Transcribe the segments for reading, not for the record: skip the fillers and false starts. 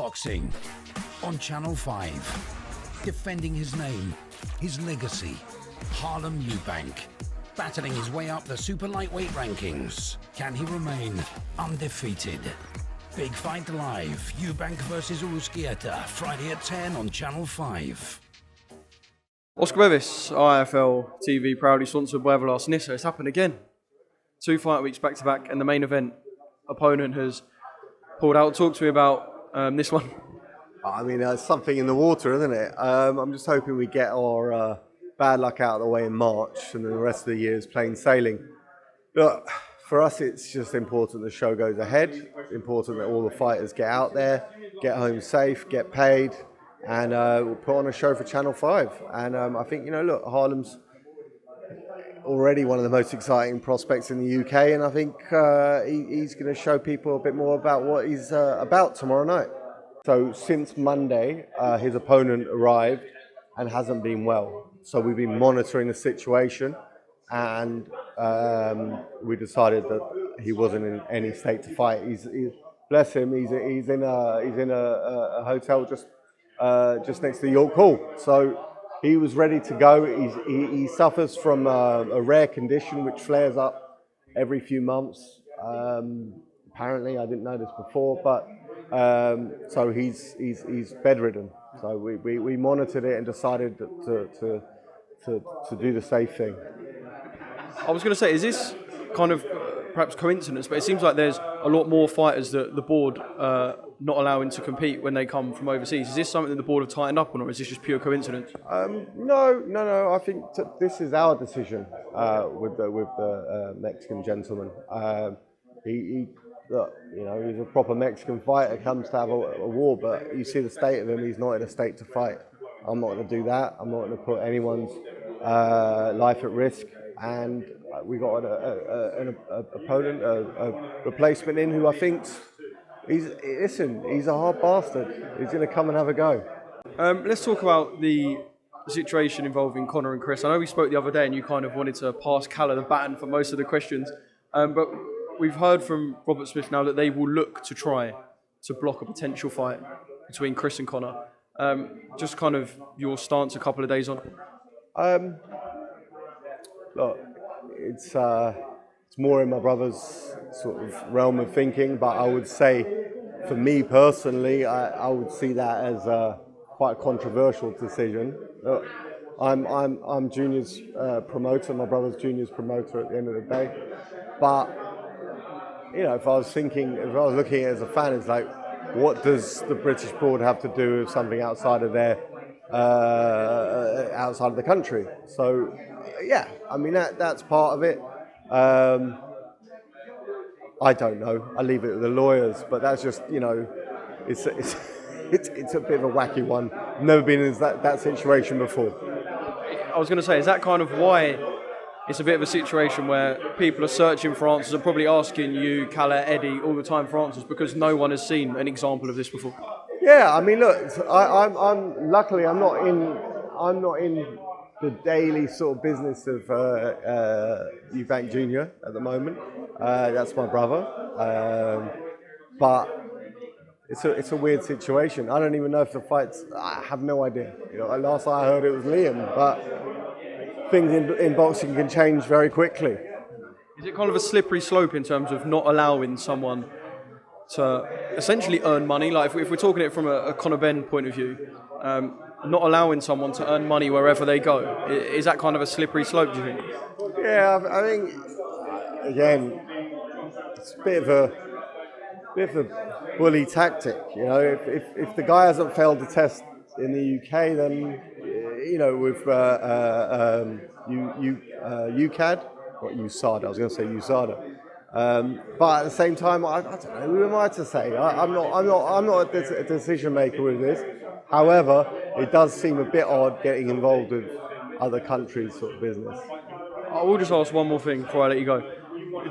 boxing on Channel 5. Defending his name, his legacy, Harlem Eubank. Battling his way up the super lightweight rankings. Can he remain undefeated? Big Fight Live, Eubank versus Uruzquieta, Friday at 10 on Channel 5. Oscar Bevis, IFL TV, proudly sponsored by Everlast Nisse. It's happened again. 2 fight weeks back to back, and the main event opponent has pulled out. Talk to me about this one. I mean, it's something in the water, isn't it? I'm just hoping we get our bad luck out of the way in March, and then the rest of the year is plain sailing. Look, for us, it's just important the show goes ahead. It's important that all the fighters get out there, get home safe, get paid, and we'll put on a show for Channel 5. And I think, look, Harlem's already one of the most exciting prospects in the UK, and I think he's going to show people a bit more about what he's about tomorrow night. So since Monday, his opponent arrived and hasn't been well. So we've been monitoring the situation, and we decided that he wasn't in any state to fight. Bless him. He's in a hotel just next to York Hall. So he was ready to go. He suffers from a rare condition which flares up every few months. Apparently, I didn't know this before, but so he's bedridden. So we monitored it and decided to do the safe thing. I was going to say, is this kind of perhaps coincidence, but it seems like there's a lot more fighters that the board not allowing to compete when they come from overseas. Is this something that the board have tightened up on, or is this just pure coincidence? No. I think this is our decision with the Mexican gentleman. Look, he's a proper Mexican fighter, comes to have a war, but you see the state of him, he's not in a state to fight. I'm not going to do that. I'm not going to put anyone's life at risk. And we got an opponent, a replacement in who I think he's a hard bastard. He's going to come and have a go. Let's talk about the situation involving Conor and Chris. I know we spoke the other day and you kind of wanted to pass Calla the baton for most of the questions, but we've heard from Robert Smith now that they will look to try to block a potential fight between Chris and Conor. Just kind of your stance a couple of days on. Look, it's more in my brother's sort of realm of thinking, but I would say, for me personally, I would see that as quite a controversial decision. Look, I'm Junior's promoter, my brother's Junior's promoter at the end of the day, but if I was looking at it as a fan, it's like, what does the British board have to do with something outside of their outside of the country? So, yeah, I mean that's part of it. I don't know. I leave it with the lawyers, but that's just it's a bit of a wacky one. Never been in that situation before. I was going to say, is that kind of why it's a bit of a situation where people are searching for answers and probably asking you, Calla, Eddie, all the time for answers because no one has seen an example of this before? Yeah, I mean, look, I'm luckily I'm not in the daily sort of business of Eubank Jr. at the moment. That's my brother, but it's a weird situation. I don't even know if the fights. I have no idea. Last I heard it was Liam, but things in boxing can change very quickly. Is it kind of a slippery slope in terms of not allowing someone to essentially earn money? Like if we're talking it from a Eubank-Benn point of view, not allowing someone to earn money wherever they go, is that kind of a slippery slope, do you think? Yeah, I think, again, it's a bit of a bully tactic. If the guy hasn't failed the test in the UK, then with UCAD, or USADA, I was going to say USADA. But at the same time, I don't know. Who am I to say? I'm not a decision maker with this. However, it does seem a bit odd getting involved with other countries' sort of business. I will just ask one more thing before I let you go.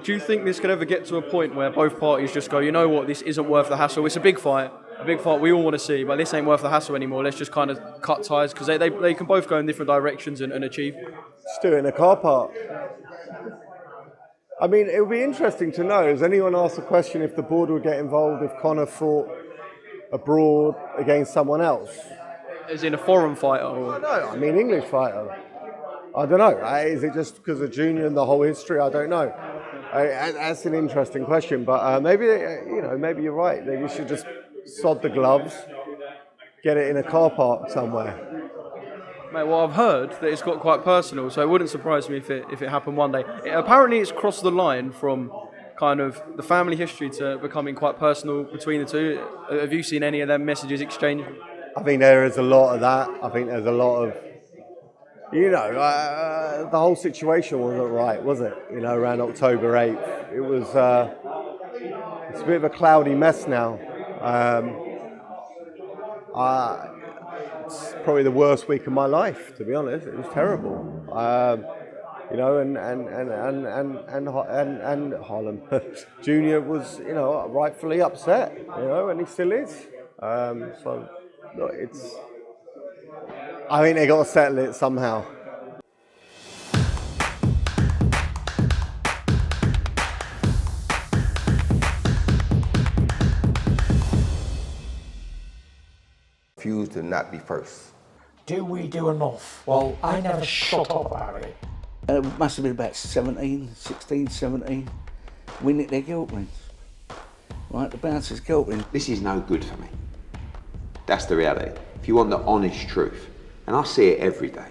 Do you think this could ever get to a point where both parties just go, you know what, this isn't worth the hassle? It's a big fight we all want to see, but this ain't worth the hassle anymore. Let's just kind of cut ties, because they can both go in different directions and achieve. Just do it in a car park. I mean, it would be interesting to know, has anyone asked the question if the board would get involved if Conor fought abroad against someone else. As in a foreign fighter? Or? No, I mean English fighter. I don't know. Is it just because of Junior and the whole history? I don't know. That's an interesting question, but maybe maybe you're right. Maybe you should just sod the gloves, get it in a car park somewhere. Mate, well, I've heard that it's got quite personal, so it wouldn't surprise me if it happened one day. Apparently, it's crossed the line from kind of the family history to becoming quite personal between the two. Have you seen any of them messages exchanged? I think there is a lot of that. I think there's a lot of, the whole situation wasn't right, was it? Around October 8th. It was, it's a bit of a cloudy mess now. It's probably the worst week of my life, to be honest. It was terrible. And Harlem Junior was, rightfully upset, and he still is. So, look, I think they got to settle it somehow. Refuse to not be first. Do we do enough? Well, I never shut up about it. It must have been about 16, 17. We nicked their guilt rings. Right, the bouncer's guilt ring. This is no good for me. That's the reality. If you want the honest truth, and I see it every day,